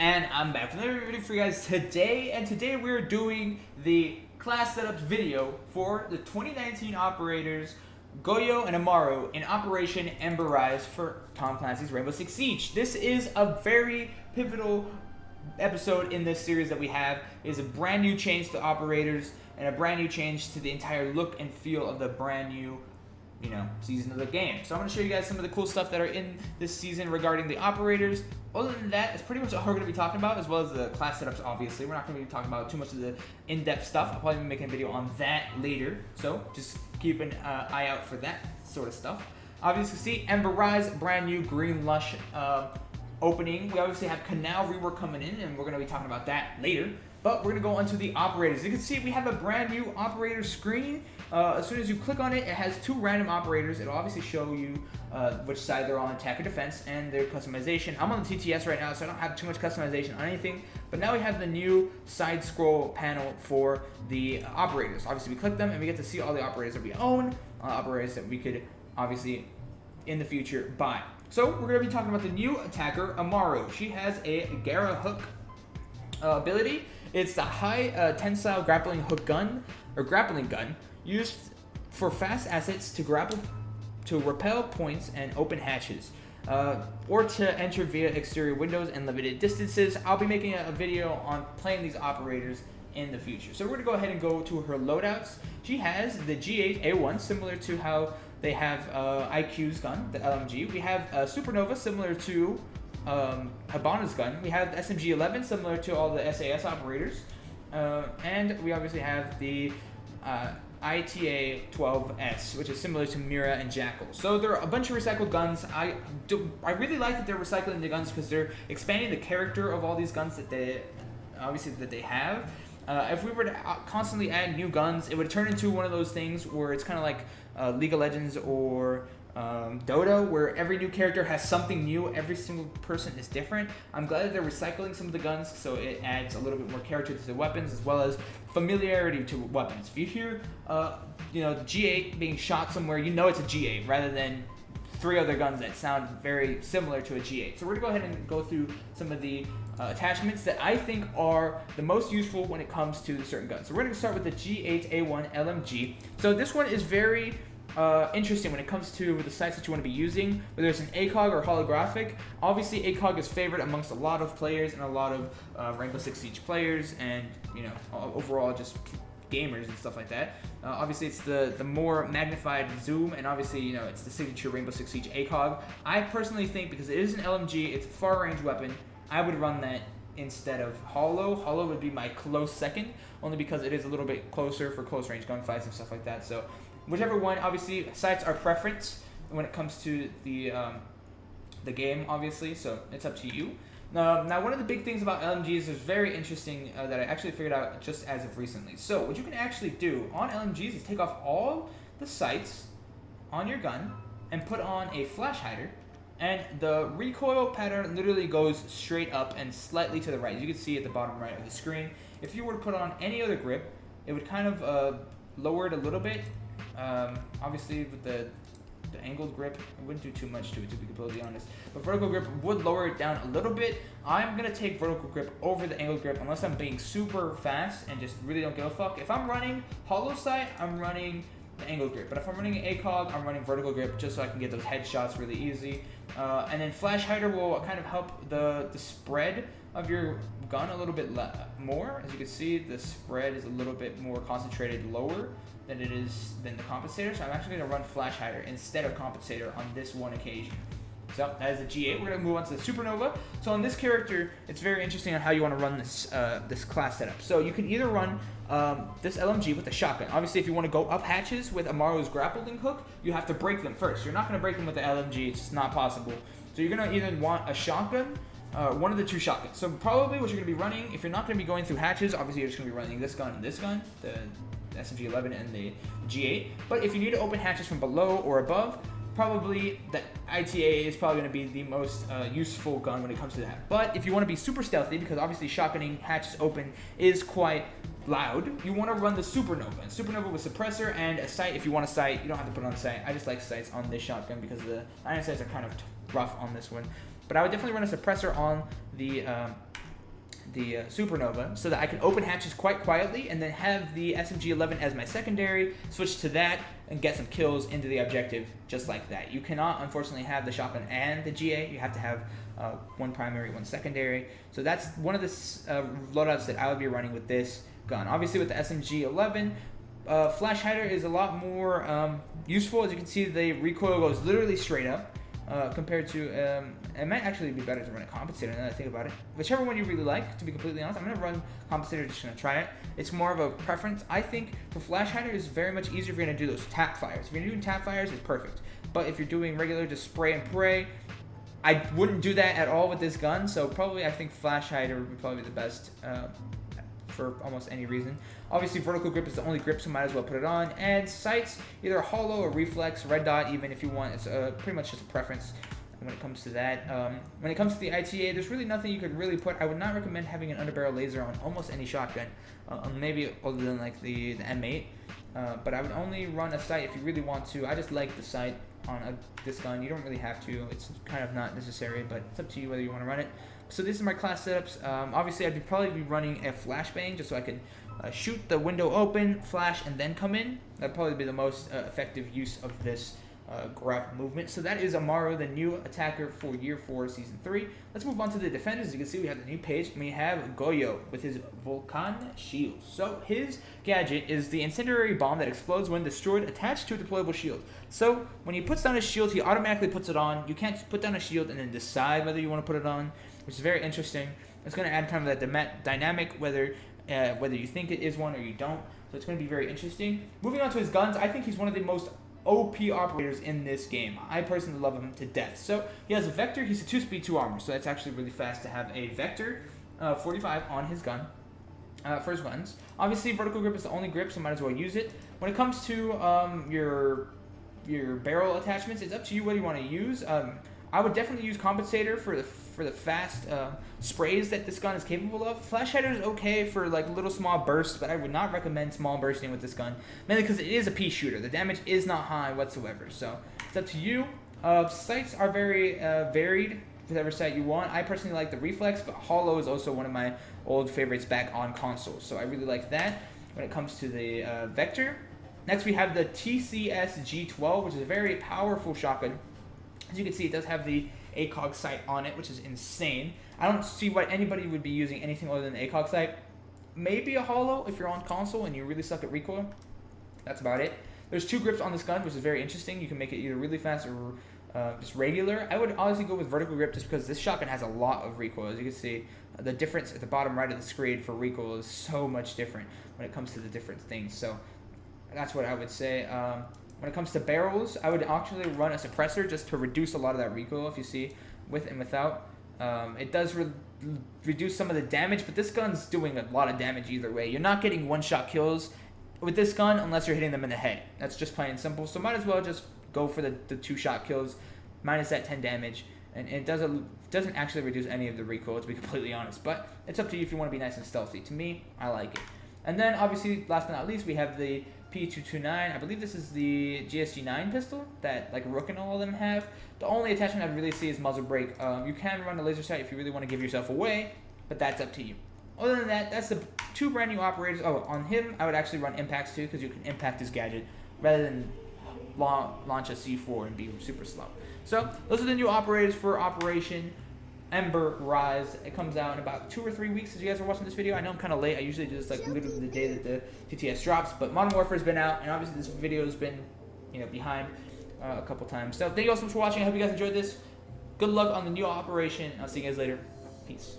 And I'm back with another video for you guys today, and today we're doing the class setup video for the 2019 operators Goyo and Amaru in Operation Ember Rise for Tom Clancy's Rainbow Six Siege. This is a very pivotal episode in this series that we have. It is a brand new change to operators and a brand new change to the entire look and feel of the brand new season of the game. So I'm going to show you guys some of the cool stuff that are in this season regarding the operators. Other than that, it's pretty much what we're going to be talking about, as well as the class setups, obviously. We're not going to be talking about too much of the in-depth stuff. I'll probably be making a video on that later, so just keep an eye out for that sort of stuff. Obviously, see Ember Rise, brand new green lush opening. We obviously have Canal rework coming in, and we're going to be talking about that later. But we're going to go onto the operators. As you can see, we have a brand new operator screen. As soon as you click on it, it has two random operators. It'll obviously show you which side they're on, attack or defense, and their customization. I'm on the TTS right now, so I don't have too much customization on anything. But now we have the new side scroll panel for the operators. Obviously, we click them, and we get to see all the operators that we own, operators that we could obviously in the future buy. So we're going to be talking about the new attacker, Amaru. She has a Gara hook ability. It's the high tensile grappling hook gun, or grappling gun, used for fast assets to grapple, to repel points and open hatches, or to enter via exterior windows and limited distances. I'll be making a video on playing these operators in the future. So we're going to go ahead and go to her loadouts. She has the G8A1, similar to how they have IQ's gun, the LMG. We have Supernova, similar to Habana's gun. We have the SMG-11, similar to all the SAS operators, and we obviously have the ITA-12S, which is similar to Mira and Jackal. So there are a bunch of recycled guns. I really like that they're recycling the guns because they're expanding the character of all these guns that they have. If we were to constantly add new guns, it would turn into one of those things where it's kind of like League of Legends or Dota, where every new character has something new. Every single person is different. I'm glad that they're recycling some of the guns, so it adds a little bit more character to the weapons, as well as familiarity to weapons. If you hear G8 being shot somewhere, you know it's a G8, rather than three other guns that sound very similar to a G8. So we're gonna go ahead and go through some of the attachments that I think are the most useful when it comes to certain guns. So we're gonna start with the G8A1 LMG. So this one is very interesting when it comes to the sights that you want to be using, whether it's an ACOG or holographic. Obviously, ACOG is favored amongst a lot of players and a lot of Rainbow Six Siege players, and overall just gamers and stuff like that. Obviously, it's the more magnified zoom, and obviously, it's the signature Rainbow Six Siege ACOG. I personally think, because it is an LMG, it's a far-range weapon, I would run that instead of Holo. Holo would be my close second, only because it is a little bit closer for close-range gunfights and stuff like that. So whichever one, obviously, sights are preference when it comes to the game, obviously, so it's up to you. Now, one of the big things about LMGs is very interesting that I actually figured out just as of recently. So what you can actually do on LMGs is take off all the sights on your gun and put on a flash hider, and the recoil pattern literally goes straight up and slightly to the right. As you can see at the bottom right of the screen. If you were to put on any other grip, it would kind of lower it a little bit. Obviously, with the angled grip, it wouldn't do too much to it, to be completely honest. But vertical grip would lower it down a little bit. I'm going to take vertical grip over the angled grip unless I'm being super fast and just really don't give a fuck. If I'm running hollow sight, I'm running the angled grip. But if I'm running an ACOG, I'm running vertical grip just so I can get those headshots really easy. And then flash hider will kind of help the spread of your gun a little bit more. As you can see, the spread is a little bit more concentrated lower than it is than the compensator. So I'm actually going to run flash hider instead of compensator on this one occasion. So that is the G8. We're going to move on to the Supernova. So on this character, it's very interesting on how you want to run this this class setup. So you can either run this LMG with a shotgun. Obviously, if you want to go up hatches with Amaru's grappling hook, you have to break them first. You're not going to break them with the LMG. It's just not possible. So you're going to either want a shotgun, one of the two shotguns. So probably what you're going to be running, if you're not going to be going through hatches, obviously you're just going to be running this gun and this gun, the SMG-11 and the G8. But if you need to open hatches from below or above, probably the ITA is probably going to be the most useful gun when it comes to that. But if you want to be super stealthy, because obviously shotgunning hatches open is quite loud, you want to run the Supernova. And Supernova with suppressor and a sight. If you want a sight, you don't have to put it on a sight. I just like sights on this shotgun because the iron sights are kind of rough on this one. But I would definitely run a suppressor on the Supernova, so that I can open hatches quite quietly and then have the SMG-11 as my secondary, switch to that, and get some kills into the objective just like that. You cannot, unfortunately, have the shotgun and the GA. You have to have one primary, one secondary. So that's one of the loadouts that I would be running with this gun. Obviously, with the SMG-11, Flash Hider is a lot more useful. As you can see, the recoil goes literally straight up. Compared to, it might actually be better to run a compensator now that I think about it. Whichever one you really like, to be completely honest. I'm going to run compensator, just going to try it. It's more of a preference. I think for Flash Hider, it's very much easier if you're going to do those tap fires. If you're doing tap fires, it's perfect. But if you're doing regular, just spray and pray, I wouldn't do that at all with this gun. So probably I think Flash Hider would be probably the best for almost any reason. Obviously, vertical grip is the only grip, so might as well put it on. And sights, either hollow or reflex, red dot even if you want. It's pretty much just a preference when it comes to that. When it comes to the ITA, there's really nothing you could really put. I would not recommend having an underbarrel laser on almost any shotgun, maybe other than like the M8. But I would only run a sight if you really want to. I just like the sight on this gun. You don't really have to. It's kind of not necessary, but it's up to you whether you want to run it. So these are my class setups. Obviously, I'd probably be running a flashbang just so I can shoot the window open, flash, and then come in. That'd probably be the most effective use of this grab movement. So that is Amaru, the new attacker for Year 4, Season 3. Let's move on to the defenders. As you can see, we have the new page, and we have Goyo with his Volcan shield. So his gadget is the incendiary bomb that explodes when destroyed, attached to a deployable shield. So when he puts down his shield, he automatically puts it on. You can't put down a shield and then decide whether you want to put it on, which is very interesting. It's going to add kind of that dynamic, whether you think it is one or you don't. So it's going to be very interesting. Moving on to his guns, I think he's one of the most OP operators in this game. I personally love him to death. So he has a Vector. He's a 2-speed, 2 armor. So that's actually really fast to have a Vector 45 on his gun. For his guns. Obviously, vertical grip is the only grip, so might as well use it. When it comes to your barrel attachments, it's up to you what you want to use. I would definitely use compensator for the fast sprays that this gun is capable of. Flash Hider is okay for like little small bursts, but I would not recommend small bursting with this gun, mainly because it is a pea shooter. The damage is not high whatsoever, so it's up to you. Sights are very varied, whatever sight you want. I personally like the reflex, but hollow is also one of my old favorites back on console, so I really like that when it comes to the Vector. Next, we have the TCS G12, which is a very powerful shotgun. As you can see, it does have the ACOG sight on it, which is insane. I don't see why anybody would be using anything other than the ACOG sight. Maybe a hollow if you're on console and you really suck at recoil. That's about it. There's 2 grips on this gun, which is very interesting. You can make it either really fast or just regular. I would honestly go with vertical grip just because this shotgun has a lot of recoil. As you can see, the difference at the bottom right of the screen for recoil is so much different when it comes to the different things. So that's what I would say. When it comes to barrels, I would actually run a suppressor just to reduce a lot of that recoil, if you see, with and without. It does reduce some of the damage, but this gun's doing a lot of damage either way. You're not getting one-shot kills with this gun unless you're hitting them in the head. That's just plain and simple. So might as well just go for the 2-shot kills, minus that 10 damage. And it doesn't actually reduce any of the recoil, to be completely honest. But it's up to you if you want to be nice and stealthy. To me, I like it. And then, obviously, last but not least, we have the P229. I believe this is the GSG-9 pistol that like Rook and all of them have. The only attachment I'd really see is muzzle brake. You can run a laser sight if you really want to give yourself away, but that's up to you. Other than that, that's the 2 brand new operators. Oh, on him, I would actually run impacts too, because you can impact his gadget rather than launch a C4 and be super slow. So those are the new operators for Operation Ember Rise. It comes out in about 2 or 3 weeks as you guys are watching this video. I know I'm kind of late. I usually do this like literally the day that the TTS drops, but Modern Warfare's been out, and obviously this video has been, behind a couple times. So thank you all so much for watching. I hope you guys enjoyed this. Good luck on the new operation. I'll see you guys later. Peace.